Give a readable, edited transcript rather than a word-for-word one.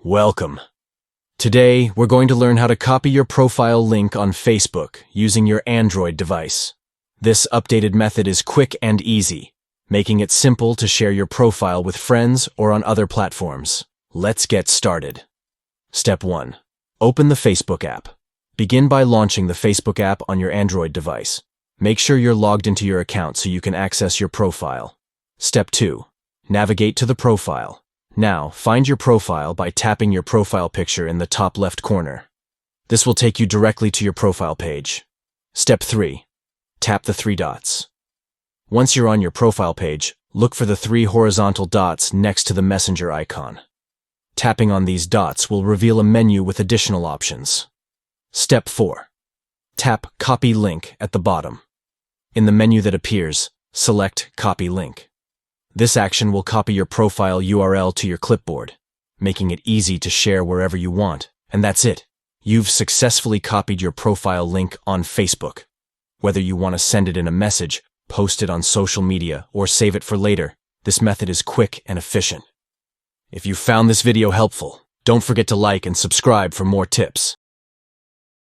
Welcome. Today, we're going to learn how to copy your profile link on Facebook using your Android device. This updated method is quick and easy, making it simple to share your profile with friends or on other platforms. Let's get started. Step 1. Open the Facebook app. Begin by launching the Facebook app on your Android device. Make sure you're logged into your account so you can access your profile. Step 2. Navigate to the profile. Now, find your profile by tapping your profile picture in the top left corner. This will take you directly to your profile page. Step 3. Tap the 3 dots. Once you're on your profile page, look for the 3 horizontal dots next to the messenger icon. Tapping on these dots will reveal a menu with additional options. Step 4. Tap Copy Link at the bottom. In the menu that appears, select Copy Link. This action will copy your profile URL to your clipboard, making it easy to share wherever you want. And that's it. You've successfully copied your profile link on Facebook. Whether you want to send it in a message, post it on social media, or save it for later, this method is quick and efficient. If you found this video helpful, don't forget to like and subscribe for more tips.